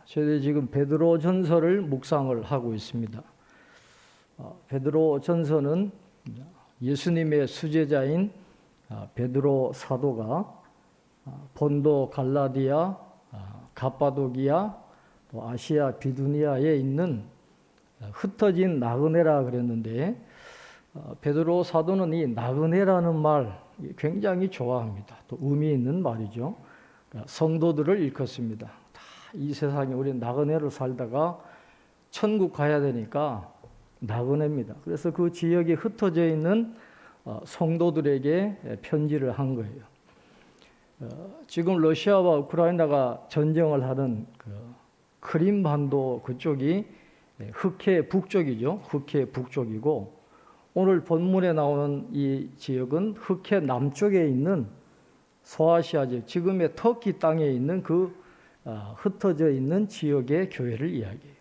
저희들이 지금 베드로 전서를 묵상을 하고 있습니다. 베드로 전서는 예수님의 수제자인 베드로 사도가 본도 갈라디아, 갑바도기아, 또 아시아 비두니아에 있는 흩어진 나그네라 그랬는데, 베드로 사도는 이 나그네라는 말 굉장히 좋아합니다. 또 의미 있는 말이죠. 성도들을 일컫습니다. 다 이 세상에 우리 나그네로 살다가 천국 가야 되니까 나그네입니다. 그래서 그 지역에 흩어져 있는 성도들에게 편지를 한 거예요. 지금 러시아와 우크라이나가 전쟁을 하는 그 크림반도 그쪽이 흑해 북쪽이죠. 흑해 북쪽이고, 오늘 본문에 나오는 이 지역은 흑해 남쪽에 있는 소아시아 지역, 지금의 터키 땅에 있는 그 흩어져 있는 지역의 교회를 이야기해요.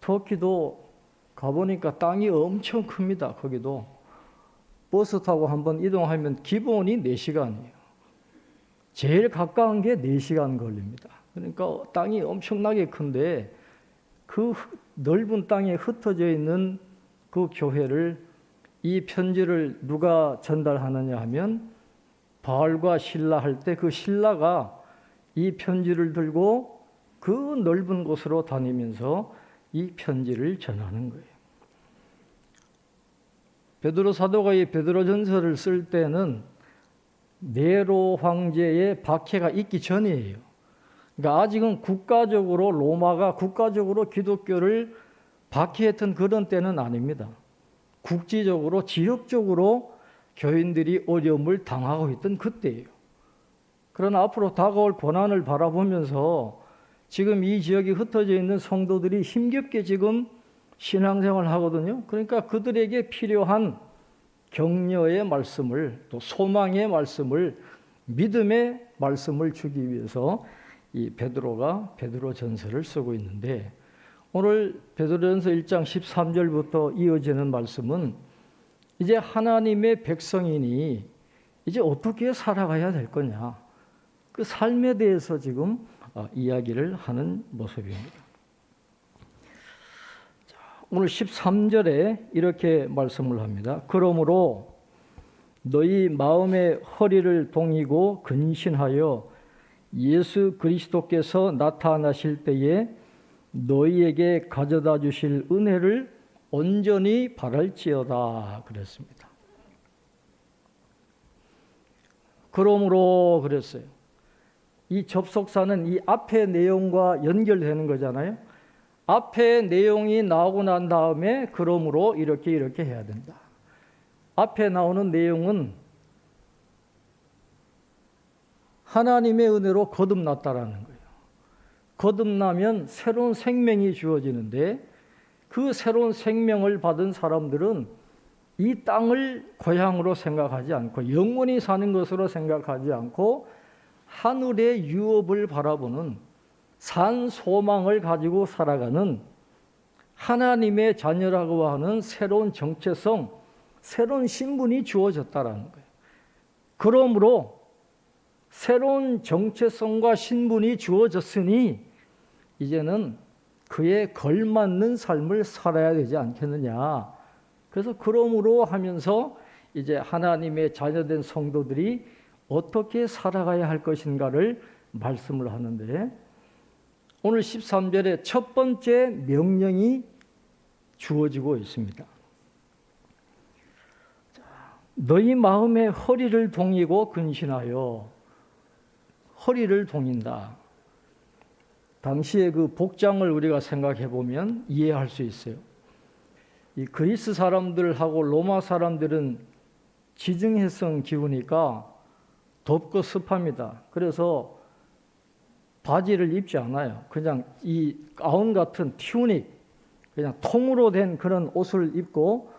터키도 가보니까 땅이 엄청 큽니다. 거기도 버스 타고 한번 이동하면 기본이 4시간이에요. 제일 가까운 게 4시간 걸립니다. 그러니까 땅이 엄청나게 큰데, 그 넓은 땅에 흩어져 있는 그 교회를, 이 편지를 누가 전달하느냐 하면 바울과 실라 할 때 그 실라가 이 편지를 들고 그 넓은 곳으로 다니면서 이 편지를 전하는 거예요. 베드로 사도가 이 베드로전서를 쓸 때는 네로 황제의 박해가 있기 전이에요. 그러니까 아직은 국가적으로 로마가 국가적으로 기독교를 박해했던 그런 때는 아닙니다. 국지적으로 지역적으로 교인들이 어려움을 당하고 있던 그때예요. 그러나 앞으로 다가올 고난을 바라보면서 지금 이 지역에 흩어져 있는 성도들이 힘겹게 지금 신앙생활을 하거든요. 그러니까 그들에게 필요한 격려의 말씀을, 또 소망의 말씀을, 믿음의 말씀을 주기 위해서 이 베드로가 베드로전서를 쓰고 있는데, 오늘 베드로전서 1장 13절부터 이어지는 말씀은 이제 하나님의 백성이니 이제 어떻게 살아가야 될 거냐, 그 삶에 대해서 지금 이야기를 하는 모습입니다. 오늘 13절에 이렇게 말씀을 합니다. 그러므로 너희 마음의 허리를 동이고 근신하여 예수 그리스도께서 나타나실 때에 너희에게 가져다 주실 은혜를 온전히 바랄지어다 그랬습니다. 그러므로 그랬어요. 이 접속사는 이 앞의 내용과 연결되는 거잖아요. 앞의 내용이 나오고 난 다음에 그러므로 이렇게 해야 된다. 앞에 나오는 내용은 하나님의 은혜로 거듭났다라는 거예요. 거듭나면 새로운 생명이 주어지는데, 그 새로운 생명을 받은 사람들은 이 땅을 고향으로 생각하지 않고, 영원히 사는 것으로 생각하지 않고, 하늘의 유업을 바라보는 산 소망을 가지고 살아가는 하나님의 자녀라고 하는 새로운 정체성, 새로운 신분이 주어졌다라는 거예요. 그러므로 새로운 정체성과 신분이 주어졌으니 이제는 그에 걸맞는 삶을 살아야 되지 않겠느냐. 그래서 그러므로 하면서 이제 하나님의 자녀된 성도들이 어떻게 살아가야 할 것인가를 말씀을 하는데, 오늘 13절에 첫 번째 명령이 주어지고 있습니다. 너희 마음의 허리를 동이고 근신하여. 허리를 동인다. 당시의 그 복장을 우리가 생각해 보면 이해할 수 있어요. 이 그리스 사람들하고 로마 사람들은 지중해성 기후니까 덥고 습합니다. 그래서 바지를 입지 않아요. 그냥 이 가운 같은 튜닉, 그냥 통으로 된 그런 옷을 입고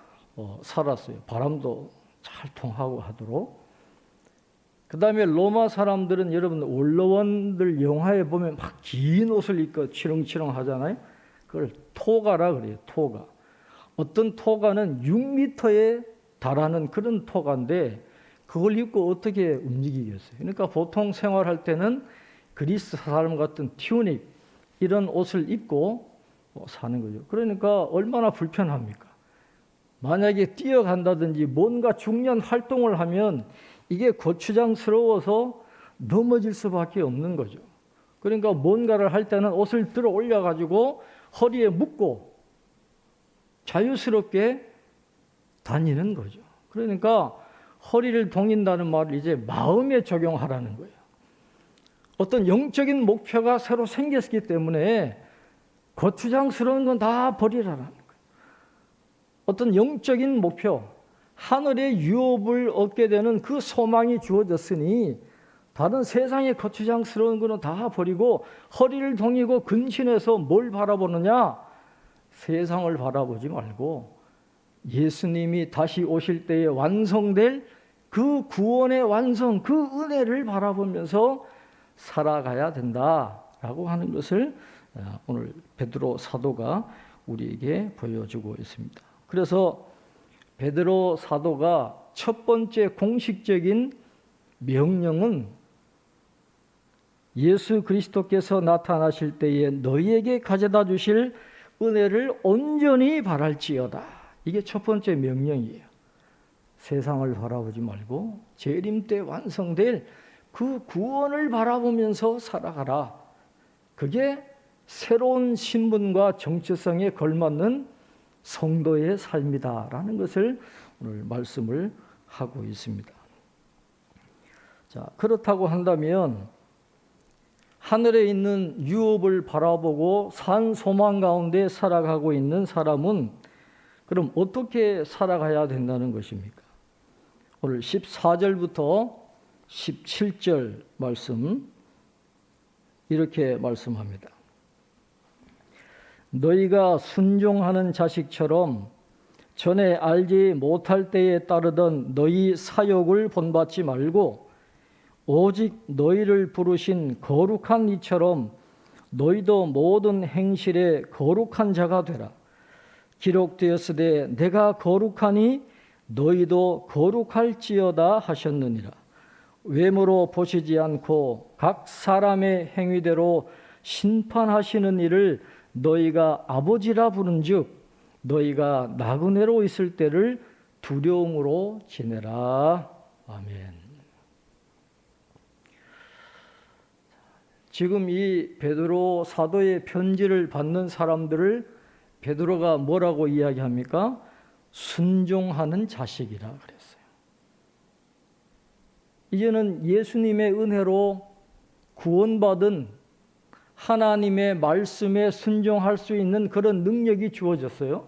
살았어요. 바람도 잘 통하고 하도록. 그 다음에 로마 사람들은, 여러분 원로원들 영화에 보면 막 긴 옷을 입고 치렁치렁 하잖아요. 그걸 토가라 그래요. 토가. 어떤 토가는 6m에 달하는 그런 토가인데 그걸 입고 어떻게 움직이겠어요. 그러니까 보통 생활할 때는 그리스 사람 같은 튜닉, 이런 옷을 입고 사는 거죠. 그러니까 얼마나 불편합니까? 만약에 뛰어간다든지 뭔가 중요한 활동을 하면 이게 고추장스러워서 넘어질 수밖에 없는 거죠. 그러니까 뭔가를 할 때는 옷을 들어 올려가지고 허리에 묶고 자유스럽게 다니는 거죠. 그러니까 허리를 동인다는 말을 이제 마음에 적용하라는 거예요. 어떤 영적인 목표가 새로 생겼기 때문에 거추장스러운 건 다 버리라는 거예요. 어떤 영적인 목표, 하늘의 유업을 얻게 되는 그 소망이 주어졌으니 다른 세상의 거추장스러운 거는 다 버리고 허리를 동이고 근신해서 뭘 바라보느냐? 세상을 바라보지 말고 예수님이 다시 오실 때에 완성될 그 구원의 완성, 그 은혜를 바라보면서 살아가야 된다라고 하는 것을 오늘 베드로 사도가 우리에게 보여주고 있습니다. 그래서 베드로 사도가 첫 번째 공식적인 명령은 예수 그리스도께서 나타나실 때에 너희에게 가져다 주실 은혜를 온전히 바랄지어다. 이게 첫 번째 명령이에요. 세상을 바라보지 말고 재림 때 완성될 그 구원을 바라보면서 살아가라. 그게 새로운 신분과 정체성에 걸맞는 성도의 삶이다라는 것을 오늘 말씀을 하고 있습니다. 자, 그렇다고 한다면 하늘에 있는 유업을 바라보고 산 소망 가운데 살아가고 있는 사람은 그럼 어떻게 살아가야 된다는 것입니까? 오늘 14절부터 17절 말씀 이렇게 말씀합니다. 너희가 순종하는 자식처럼 전에 알지 못할 때에 따르던 너희 사욕을 본받지 말고 오직 너희를 부르신 거룩한 이처럼 너희도 모든 행실에 거룩한 자가 되라. 기록되었으되 내가 거룩하니 너희도 거룩할지어다 하셨느니라. 외모로 보시지 않고 각 사람의 행위대로 심판하시는 이를 너희가 아버지라 부른즉 너희가 나그네로 있을 때를 두려움으로 지내라. 아멘. 지금 이 베드로 사도의 편지를 받는 사람들을 베드로가 뭐라고 이야기합니까? 순종하는 자식이라 그랬어요. 이제는 예수님의 은혜로 구원받은 하나님의 말씀에 순종할 수 있는 그런 능력이 주어졌어요.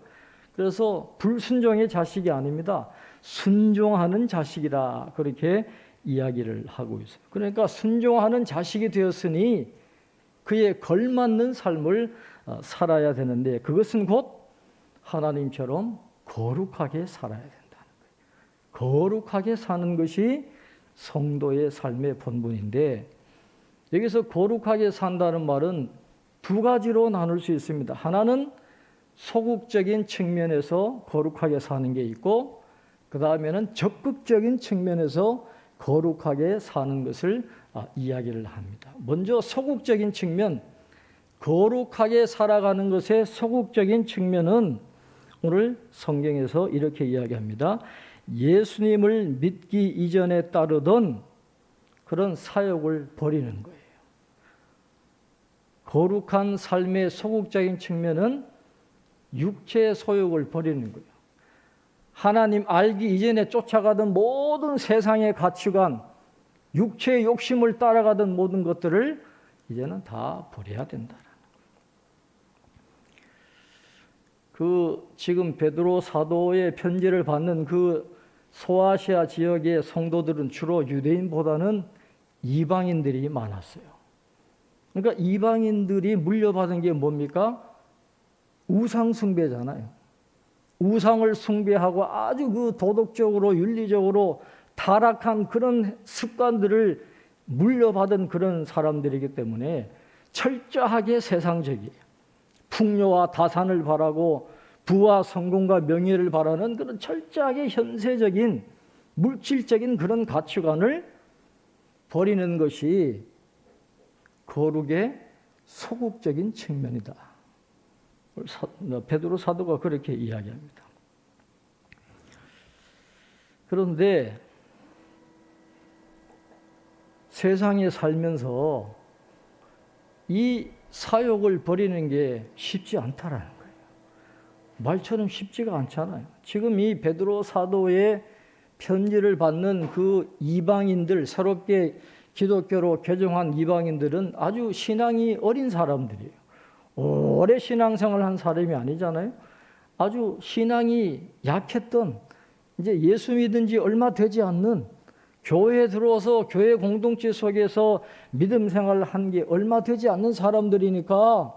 그래서 불순종의 자식이 아닙니다. 순종하는 자식이다. 그렇게 이야기를 하고 있어요. 그러니까 순종하는 자식이 되었으니 그에 걸맞는 삶을 살아야 되는데 그것은 곧 하나님처럼 거룩하게 살아야 된다는 거예요. 거룩하게 사는 것이 성도의 삶의 본분인데 여기서 거룩하게 산다는 말은 두 가지로 나눌 수 있습니다. 하나는 소극적인 측면에서 거룩하게 사는 게 있고 그 다음에는 적극적인 측면에서 거룩하게 사는 것을 이야기를 합니다. 먼저 소극적인 측면, 거룩하게 살아가는 것의 소극적인 측면은 오늘 성경에서 이렇게 이야기합니다. 예수님을 믿기 이전에 따르던 그런 사욕을 버리는 거예요. 거룩한 삶의 소극적인 측면은 육체의 소욕을 버리는 거예요. 하나님 알기 이전에 쫓아가던 모든 세상의 가치관, 육체의 욕심을 따라가던 모든 것들을 이제는 다 버려야 된다는 거예요. 지금 베드로 사도의 편지를 받는 그 소아시아 지역의 성도들은 주로 유대인보다는 이방인들이 많았어요. 그러니까 이방인들이 물려받은 게 뭡니까? 우상 숭배잖아요. 우상을 숭배하고 아주 그 도덕적으로 윤리적으로 타락한 그런 습관들을 물려받은 그런 사람들이기 때문에 철저하게 세상적이에요. 풍요와 다산을 바라고 부와 성공과 명예를 바라는 그런 철저하게 현세적인 물질적인 그런 가치관을 버리는 것이 거룩의 소극적인 측면이다. 베드로 사도가 그렇게 이야기합니다. 그런데 세상에 살면서 이 사욕을 버리는 게 쉽지 않다라는 거예요. 말처럼 쉽지가 않잖아요. 지금 이 베드로 사도의 편지를 받는 그 이방인들, 새롭게 기독교로 개종한 이방인들은 아주 신앙이 어린 사람들이에요. 오래 신앙생활을 한 사람이 아니잖아요. 아주 신앙이 약했던, 이제 예수 믿은 지 얼마 되지 않는, 교회에 들어와서 교회 공동체 속에서 믿음 생활을 한 게 얼마 되지 않는 사람들이니까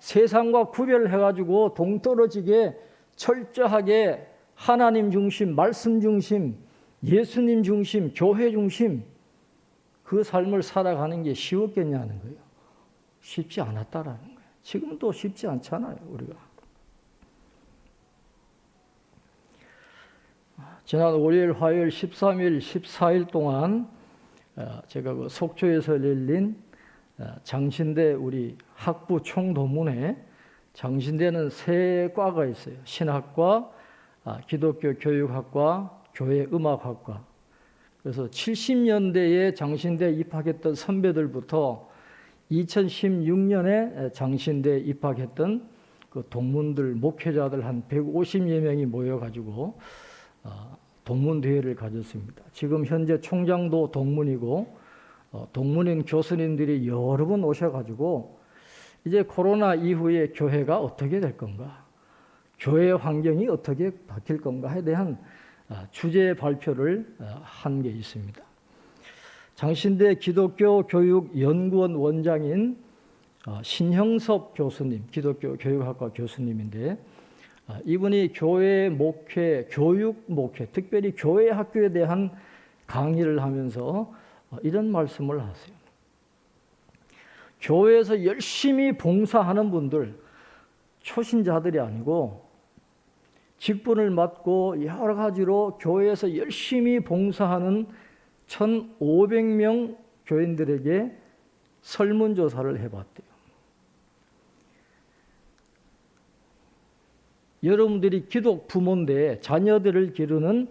세상과 구별해가지고 동떨어지게 철저하게 하나님 중심, 말씀 중심, 예수님 중심, 교회 중심 그 삶을 살아가는 게 쉬웠겠냐는 거예요. 쉽지 않았다라는 거예요. 지금도 쉽지 않잖아요, 우리가. 지난 월요일, 화요일, 13일, 14일 동안 제가 그 속초에서 열린 장신대 우리 학부 총도문회, 장신대는 세 과가 있어요. 신학과, 기독교 교육학과, 교회 음악학과. 그래서 70년대에 장신대에 입학했던 선배들부터 2016년에 장신대에 입학했던 그 동문들, 목회자들 한 150여 명이 모여가지고 동문대회를 가졌습니다. 지금 현재 총장도 동문이고 동문인 교수님들이 여러 분 오셔가지고 이제 코로나 이후에 교회가 어떻게 될 건가, 교회 환경이 어떻게 바뀔 건가에 대한 주제 발표를 한 게 있습니다. 장신대 기독교 교육 연구원 원장인 신형섭 교수님, 기독교 교육학과 교수님인데 이분이 교회 목회, 교육 목회, 특별히 교회 학교에 대한 강의를 하면서 이런 말씀을 하세요. 교회에서 열심히 봉사하는 분들, 초신자들이 아니고 직분을 맡고 여러 가지로 교회에서 열심히 봉사하는 1,500명 교인들에게 설문조사를 해봤대요. 여러분들이 기독 부모인데 자녀들을 기르는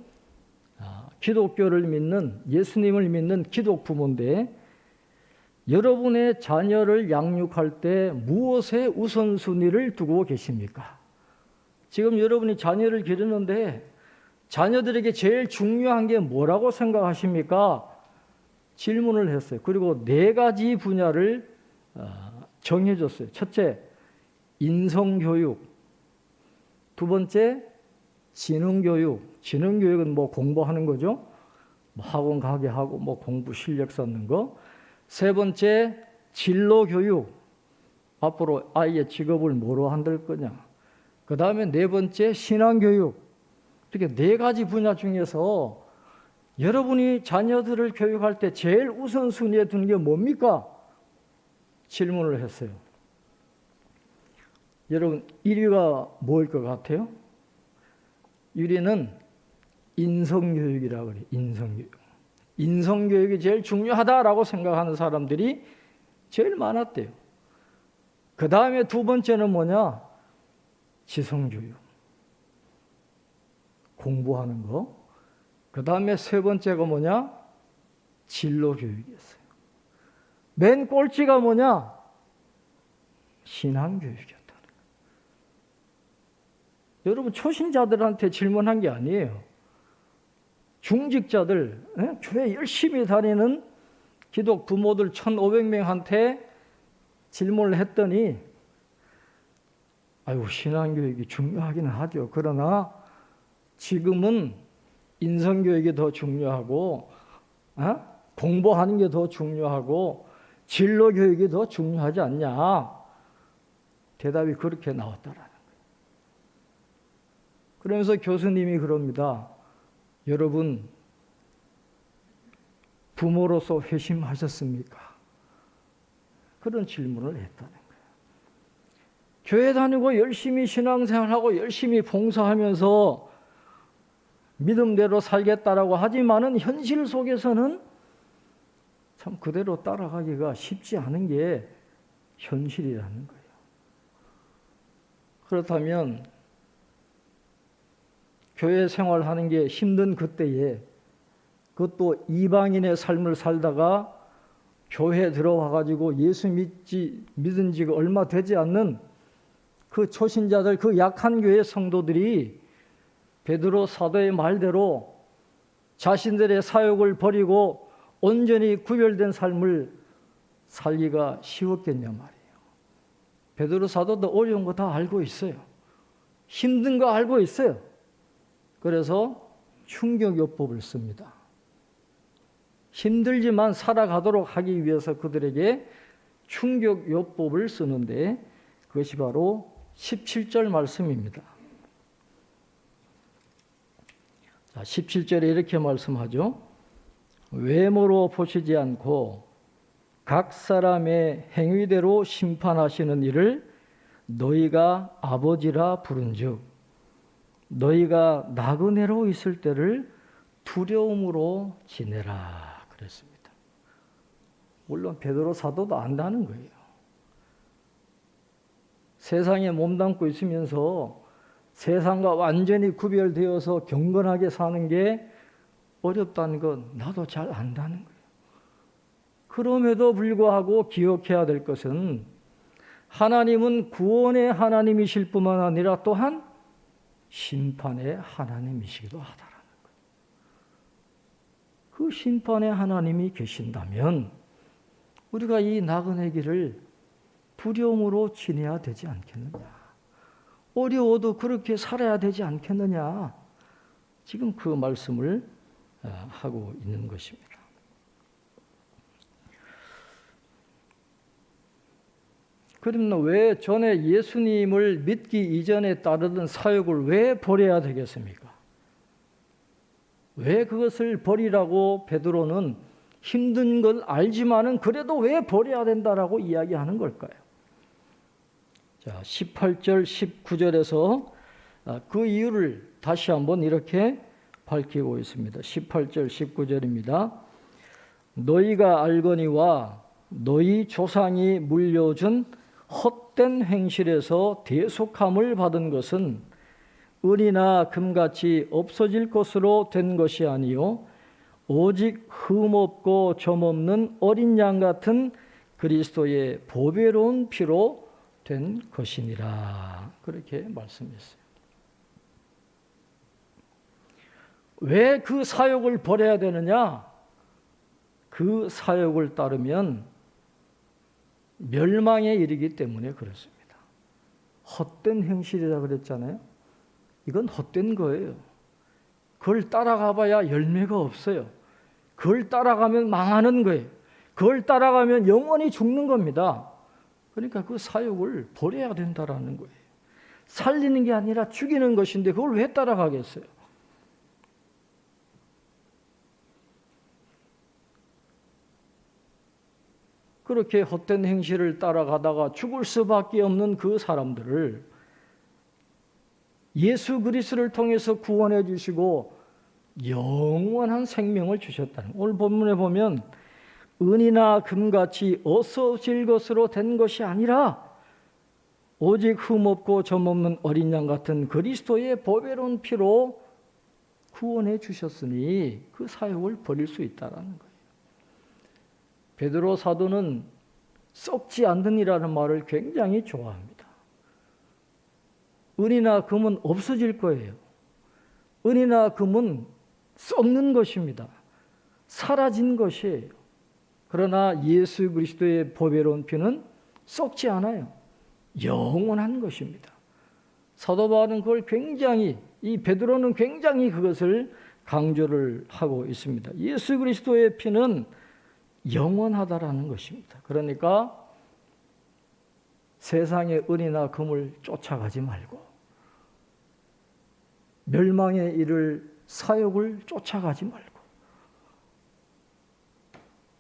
기독교를 믿는, 예수님을 믿는 기독 부모인데 여러분의 자녀를 양육할 때 무엇에 우선순위를 두고 계십니까? 지금 여러분이 자녀를 기르는데 자녀들에게 제일 중요한 게 뭐라고 생각하십니까? 질문을 했어요. 그리고 4가지 분야를 정해줬어요. 첫째, 인성교육. 두 번째, 지능교육. 지능교육은 뭐 공부하는 거죠. 뭐 학원 가게 하고 뭐 공부 실력 쌓는 거. 세 번째, 진로교육. 앞으로 아이의 직업을 뭐로 만들 거냐. 그 다음에 4번째, 신앙교육. 이렇게 4가지 분야 중에서 여러분이 자녀들을 교육할 때 제일 우선순위에 두는 게 뭡니까? 질문을 했어요. 여러분, 1위가 뭐일 것 같아요? 1위는 인성교육이라고 그래요. 인성교육. 인성교육이 제일 중요하다라고 생각하는 사람들이 제일 많았대요. 그 다음에 2번째는 뭐냐? 지성교육. 공부하는 거. 그 다음에 3번째가 뭐냐? 진로교육이었어요. 맨 꼴찌가 뭐냐? 신앙교육이었다는 거예요. 여러분, 초신자들한테 질문한 게 아니에요. 중직자들, 교회 열심히 다니는 기독 부모들 1,500명한테 질문을 했더니 아이고, 신앙교육이 중요하기는 하죠. 그러나 지금은 인성교육이 더 중요하고 공부하는 게 더 중요하고 진로교육이 더 중요하지 않냐. 대답이 그렇게 나왔다라는 거예요. 그러면서 교수님이 그럽니다. 여러분, 부모로서 회심하셨습니까? 그런 질문을 했다는 거예요. 교회 다니고 열심히 신앙생활하고 열심히 봉사하면서 믿음대로 살겠다라고 하지만은 현실 속에서는 참 그대로 따라가기가 쉽지 않은 게 현실이라는 거예요. 그렇다면 교회 생활하는 게 힘든 그때에, 그것도 이방인의 삶을 살다가 교회에 들어와 가지고 예수 믿은 지가 얼마 되지 않는 그 초신자들, 그 약한 교회 성도들이 베드로 사도의 말대로 자신들의 사역을 버리고 온전히 구별된 삶을 살기가 쉬웠겠냐 말이에요. 베드로 사도도 어려운 거 다 알고 있어요. 힘든 거 알고 있어요. 그래서 충격요법을 씁니다. 힘들지만 살아가도록 하기 위해서 그들에게 충격요법을 쓰는데, 그것이 바로 17절 말씀입니다. 17절에 이렇게 말씀하죠. 외모로 보시지 않고 각 사람의 행위대로 심판하시는 이를 너희가 아버지라 부른즉 너희가 나그네로 있을 때를 두려움으로 지내라 그랬습니다. 물론 베드로 사도도 안다는 거예요. 세상에 몸담고 있으면서 세상과 완전히 구별되어서 경건하게 사는 게 어렵다는 건 나도 잘 안다는 거예요. 그럼에도 불구하고 기억해야 될 것은 하나님은 구원의 하나님이실 뿐만 아니라 또한 심판의 하나님이시기도 하다라는 거예요. 그 심판의 하나님이 계신다면 우리가 이 나그네 길을 두려움으로 지내야 되지 않겠느냐. 어려워도 그렇게 살아야 되지 않겠느냐. 지금 그 말씀을 하고 있는 것입니다. 그러면 왜 전에 예수님을 믿기 이전에 따르던 사역을 왜 버려야 되겠습니까? 왜 그것을 버리라고 베드로는 힘든 걸 알지만은 그래도 왜 버려야 된다라고 이야기하는 걸까요? 자, 18절, 19절에서 그 이유를 다시 한번 이렇게 밝히고 있습니다. 18절, 19절입니다. 너희가 알거니와 너희 조상이 물려준 헛된 행실에서 대속함을 받은 것은 은이나 금같이 없어질 것으로 된 것이 아니요 오직 흠없고 점없는 어린 양 같은 그리스도의 보배로운 피로 된 것이니라. 그렇게 말씀했어요. 왜 그 사역을 버려야 되느냐? 그 사역을 따르면 멸망에 이르기 때문에 그렇습니다. 헛된 행실이라 그랬잖아요. 이건 헛된 거예요. 그걸 따라가 봐야 열매가 없어요. 그걸 따라가면 망하는 거예요. 그걸 따라가면 영원히 죽는 겁니다. 그러니까 그 사역을 버려야 된다라는 거예요. 살리는 게 아니라 죽이는 것인데 그걸 왜 따라가겠어요? 그렇게 헛된 행실을 따라가다가 죽을 수밖에 없는 그 사람들을 예수 그리스도를 통해서 구원해 주시고 영원한 생명을 주셨다는, 오늘 본문에 보면 은이나 금같이 없어질 것으로 된 것이 아니라 오직 흠없고 점없는 어린 양 같은 그리스도의 보배로운 피로 구원해 주셨으니 그 사역을 버릴 수 있다는 거예요. 베드로 사도는 썩지 않느니라는 말을 굉장히 좋아합니다. 은이나 금은 없어질 거예요. 은이나 금은 썩는 것입니다. 사라진 것이에요. 그러나 예수 그리스도의 보배로운 피는 썩지 않아요. 영원한 것입니다. 사도 바울은 그걸 굉장히, 이 베드로는 굉장히 그것을 강조를 하고 있습니다. 예수 그리스도의 피는 영원하다라는 것입니다. 그러니까 세상의 은이나 금을 쫓아가지 말고 멸망에 이를 사역을 쫓아가지 말고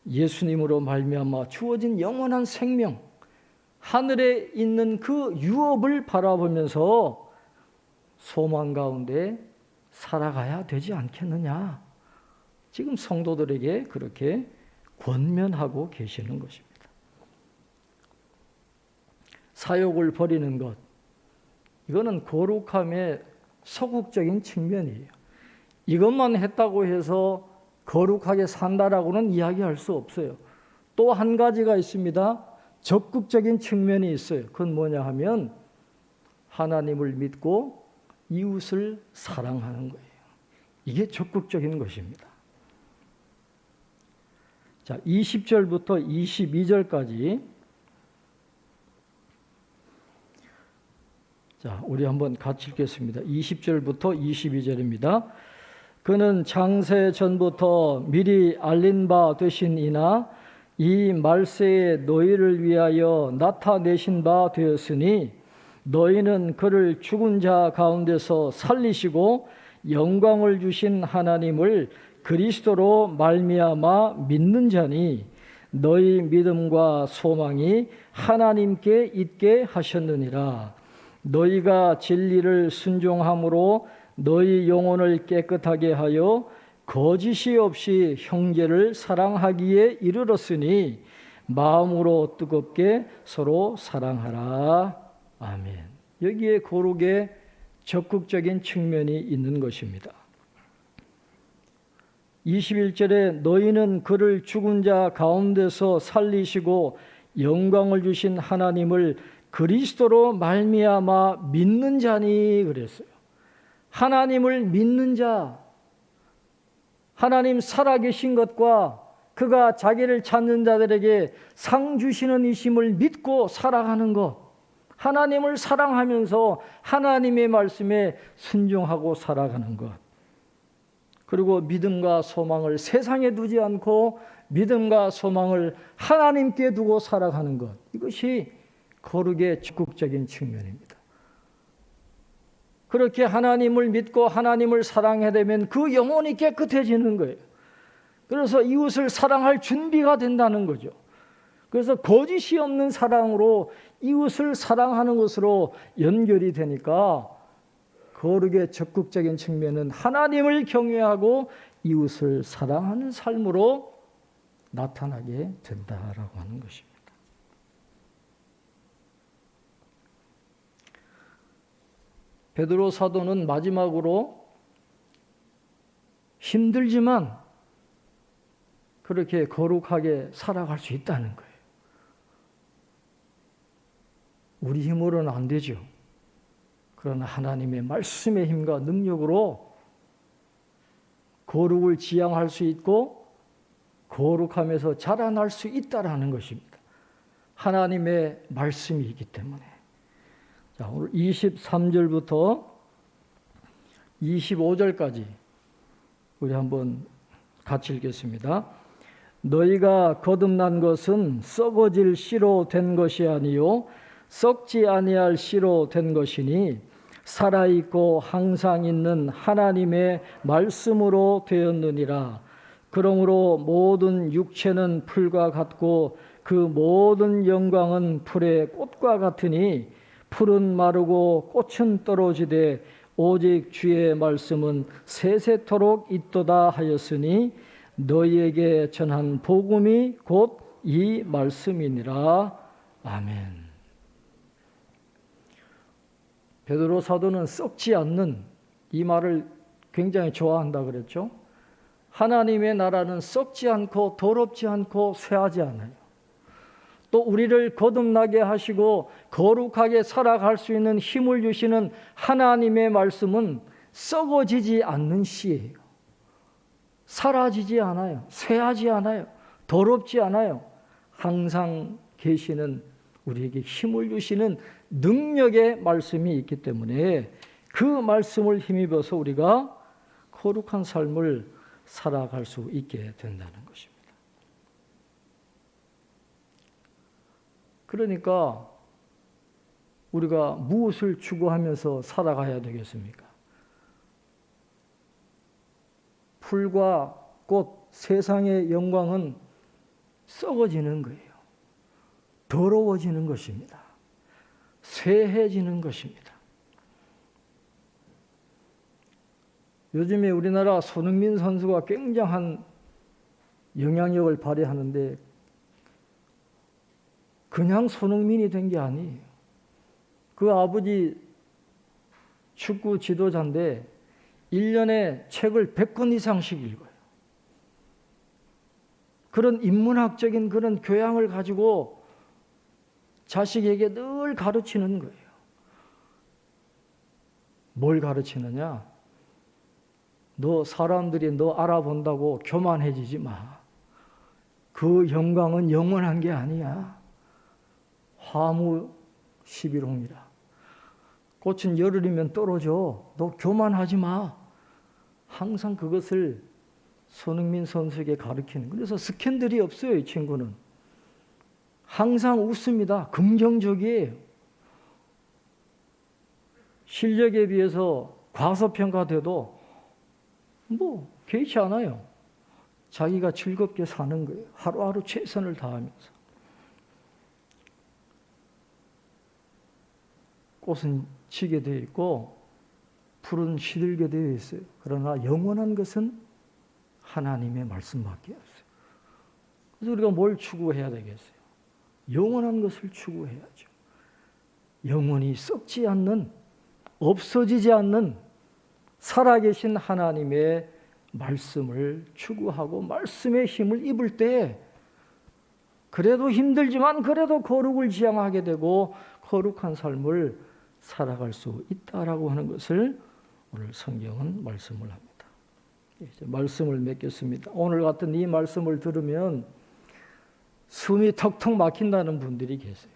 예수님으로 말미암아 주어진 영원한 생명, 하늘에 있는 그 유업을 바라보면서 소망 가운데 살아가야 되지 않겠느냐. 지금 성도들에게 그렇게 권면하고 계시는 것입니다. 사욕을 버리는 것, 이거는 거룩함의 소극적인 측면이에요. 이것만 했다고 해서 거룩하게 산다라고는 이야기할 수 없어요. 또 한 가지가 있습니다. 적극적인 측면이 있어요. 그건 뭐냐 하면 하나님을 믿고 이웃을 사랑하는 거예요. 이게 적극적인 것입니다. 자, 20절부터 22절까지 자, 우리 한번 같이 읽겠습니다. 20절부터 22절입니다. 그는 창세 전부터 미리 알린 바 되신 이나 이 말세에 너희를 위하여 나타내신 바 되었으니 너희는 그를 죽은 자 가운데서 살리시고 영광을 주신 하나님을 그리스도로 말미암아 믿는 자니 너희 믿음과 소망이 하나님께 있게 하셨느니라. 너희가 진리를 순종함으로 너희 영혼을 깨끗하게 하여 거짓이 없이 형제를 사랑하기에 이르렀으니 마음으로 뜨겁게 서로 사랑하라. 아멘. 여기에 거룩의 적극적인 측면이 있는 것입니다. 21절에 너희는 그를 죽은 자 가운데서 살리시고 영광을 주신 하나님을 그리스도로 말미암아 믿는 자니 그랬어요. 하나님을 믿는 자, 하나님 살아계신 것과 그가 자기를 찾는 자들에게 상 주시는 이심을 믿고 살아가는 것, 하나님을 사랑하면서 하나님의 말씀에 순종하고 살아가는 것, 그리고 믿음과 소망을 세상에 두지 않고 믿음과 소망을 하나님께 두고 살아가는 것, 이것이 거룩의 적극적인 측면입니다. 그렇게 하나님을 믿고 하나님을 사랑해야 되면 그 영혼이 깨끗해지는 거예요. 그래서 이웃을 사랑할 준비가 된다는 거죠. 그래서 거짓이 없는 사랑으로 이웃을 사랑하는 것으로 연결이 되니까 거룩의 적극적인 측면은 하나님을 경외하고 이웃을 사랑하는 삶으로 나타나게 된다라고 하는 것입니다. 베드로 사도는 마지막으로 힘들지만 그렇게 거룩하게 살아갈 수 있다는 거예요. 우리 힘으로는 안 되죠. 그러나 하나님의 말씀의 힘과 능력으로 거룩을 지향할 수 있고 거룩하면서 자라날 수 있다라는 것입니다. 하나님의 말씀이 있기 때문에. 자, 오늘 23절부터 25절까지 우리 한번 같이 읽겠습니다. 너희가 거듭난 것은 썩어질 씨로 된 것이 아니요 썩지 아니할 씨로 된 것이니 살아있고 항상 있는 하나님의 말씀으로 되었느니라. 그러므로 모든 육체는 풀과 같고 그 모든 영광은 풀의 꽃과 같으니 풀은 마르고 꽃은 떨어지되 오직 주의 말씀은 세세토록 있도다 하였으니 너희에게 전한 복음이 곧 이 말씀이니라. 아멘. 베드로 사도는 썩지 않는 이 말을 굉장히 좋아한다 그랬죠. 하나님의 나라는 썩지 않고 더럽지 않고 쇠하지 않아요. 또 우리를 거듭나게 하시고 거룩하게 살아갈 수 있는 힘을 주시는 하나님의 말씀은 썩어지지 않는 씨예요. 사라지지 않아요. 쇠하지 않아요. 더럽지 않아요. 항상 계시는 우리에게 힘을 주시는 능력의 말씀이 있기 때문에 그 말씀을 힘입어서 우리가 거룩한 삶을 살아갈 수 있게 된다는 것입니다. 그러니까 우리가 무엇을 추구하면서 살아가야 되겠습니까? 풀과 꽃, 세상의 영광은 썩어지는 거예요. 더러워지는 것입니다. 쇠해지는 것입니다. 요즘에 우리나라 손흥민 선수가 굉장한 영향력을 발휘하는데 그냥 손흥민이 된 게 아니에요. 그 아버지 축구 지도자인데 1년에 책을 100권 이상씩 읽어요. 그런 인문학적인 그런 교양을 가지고 자식에게 늘 가르치는 거예요. 뭘 가르치느냐? 너 사람들이 너 알아본다고 교만해지지 마. 그 영광은 영원한 게 아니야. 화무 11홍이라. 꽃은 열흘이면 떨어져. 너 교만하지 마. 항상 그것을 손흥민 선수에게 가르치는. 그래서 스캔들이 없어요, 이 친구는. 항상 웃습니다. 긍정적이에요. 실력에 비해서 과소평가돼도 뭐 개의치 않아요. 자기가 즐겁게 사는 거예요. 하루하루 최선을 다하면서. 꽃은 지게 되어 있고 풀은 시들게 되어 있어요. 그러나 영원한 것은 하나님의 말씀밖에 없어요. 그래서 우리가 뭘 추구해야 되겠어요? 영원한 것을 추구해야죠. 영원히 썩지 않는, 없어지지 않는 살아계신 하나님의 말씀을 추구하고 말씀의 힘을 입을 때 그래도 힘들지만 그래도 거룩을 지향하게 되고 거룩한 삶을 살아갈 수 있다라고 하는 것을 오늘 성경은 말씀을 합니다. 이제 말씀을 맺겠습니다. 오늘 같은 이 말씀을 들으면 숨이 턱턱 막힌다는 분들이 계세요.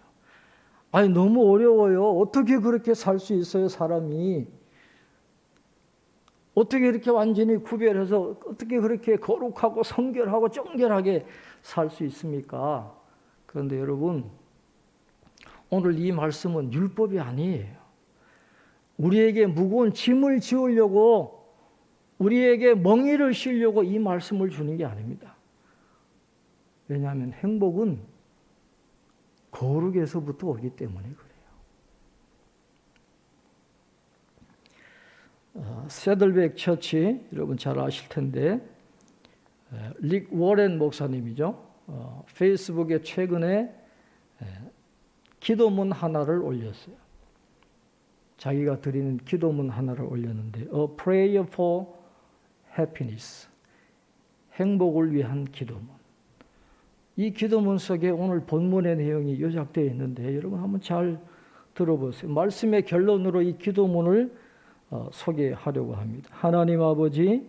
아니 너무 어려워요. 어떻게 그렇게 살 수 있어요, 사람이? 어떻게 이렇게 완전히 구별해서 어떻게 그렇게 거룩하고 성결하고 정결하게 살 수 있습니까? 그런데 여러분, 오늘 이 말씀은 율법이 아니에요. 우리에게 무거운 짐을 지우려고, 우리에게 멍에를 씌우려고 이 말씀을 주는 게 아닙니다. 왜냐하면 행복은 거룩에서부터 오기 때문에 그래요. 세들백 처치, 여러분 잘 아실 텐데, 릭 워렌 목사님이죠. 페이스북에 최근에 기도문 하나를 올렸어요. 자기가 드리는 기도문 하나를 올렸는데, A Prayer for Happiness, 행복을 위한 기도문. 이 기도문 속에 오늘 본문의 내용이 요약되어 있는데 여러분 한번 잘 들어보세요. 말씀의 결론으로 이 기도문을 소개하려고 합니다. 하나님 아버지,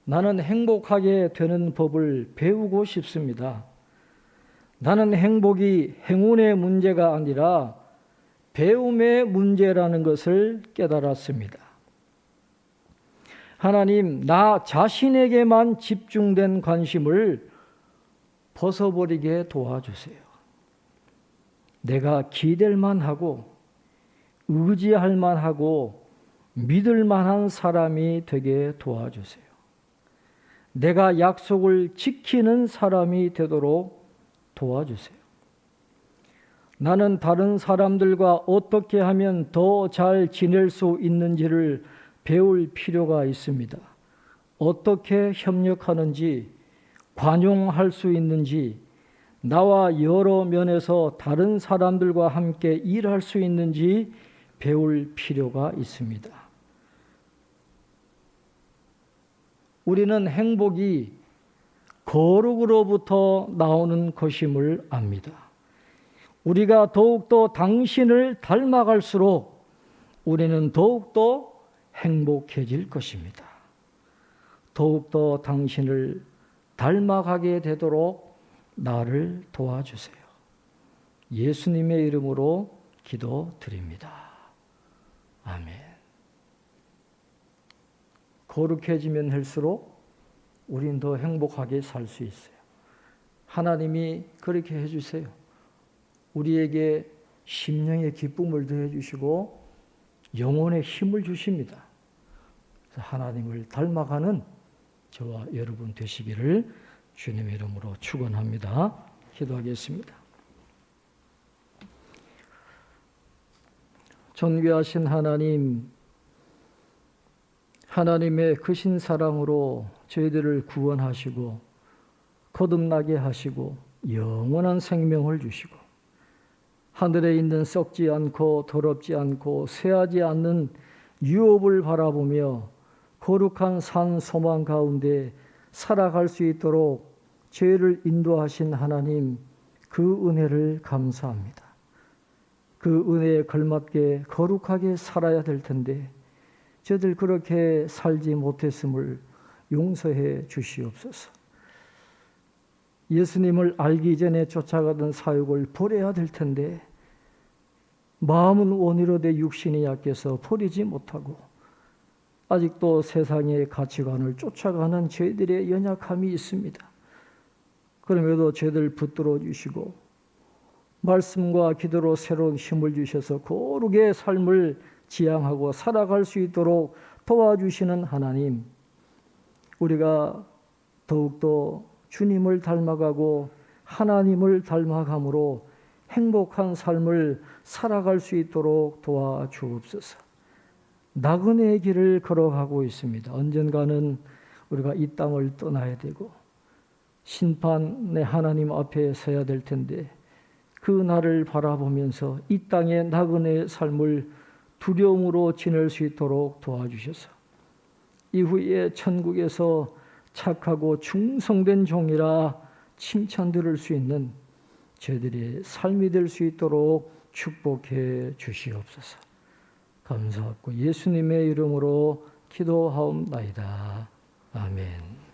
나는 행복하게 되는 법을 배우고 싶습니다. 나는 행복이 행운의 문제가 아니라 배움의 문제라는 것을 깨달았습니다. 하나님, 나 자신에게만 집중된 관심을 벗어버리게 도와주세요. 내가 기댈 만하고 의지할 만하고 믿을 만한 사람이 되게 도와주세요. 내가 약속을 지키는 사람이 되도록 도와주세요. 나는 다른 사람들과 어떻게 하면 더 잘 지낼 수 있는지를 배울 필요가 있습니다. 어떻게 협력하는지, 관용할 수 있는지, 나와 여러 면에서 다른 사람들과 함께 일할 수 있는지 배울 필요가 있습니다. 우리는 행복이 거룩으로부터 나오는 것임을 압니다. 우리가 더욱더 당신을 닮아갈수록 우리는 더욱더 행복해질 것입니다. 더욱더 당신을 닮아가게 되도록 나를 도와주세요. 예수님의 이름으로 기도드립니다. 아멘. 거룩해지면 할수록 우린 더 행복하게 살 수 있어요. 하나님이 그렇게 해주세요. 우리에게 심령의 기쁨을 더해 주시고 영혼의 힘을 주십니다. 그래서 하나님을 닮아가는 저와 여러분 되시기를 주님의 이름으로 축원합니다. 기도하겠습니다. 존귀하신 하나님, 하나님의 크신 사랑으로 저희들을 구원하시고 거듭나게 하시고 영원한 생명을 주시고 하늘에 있는 썩지 않고 더럽지 않고 쇠하지 않는 유업을 바라보며 거룩한 산 소망 가운데 살아갈 수 있도록 죄를 인도하신 하나님, 그 은혜를 감사합니다. 그 은혜에 걸맞게 거룩하게 살아야 될 텐데 저들 그렇게 살지 못했음을 용서해 주시옵소서. 예수님을 알기 전에 쫓아가던 사역을 버려야 될 텐데 마음은 원이로 돼 육신이 약해서 버리지 못하고 아직도 세상의 가치관을 쫓아가는 저희들의 연약함이 있습니다. 그럼에도 저희들 붙들어 주시고 말씀과 기도로 새로운 힘을 주셔서 거룩의 삶을 지향하고 살아갈 수 있도록 도와주시는 하나님, 우리가 더욱더 주님을 닮아가고 하나님을 닮아감으로 행복한 삶을 살아갈 수 있도록 도와주옵소서. 나그네의 길을 걸어가고 있습니다. 언젠가는 우리가 이 땅을 떠나야 되고 심판의 하나님 앞에 서야 될 텐데 그 날을 바라보면서 이 땅의 나그네의 삶을 두려움으로 지낼 수 있도록 도와주셔서 이후에 천국에서 착하고 충성된 종이라 칭찬 들을 수 있는 저희들의 삶이 될 수 있도록 축복해 주시옵소서. 감사하고 예수님의 이름으로 기도하옵나이다. 아멘.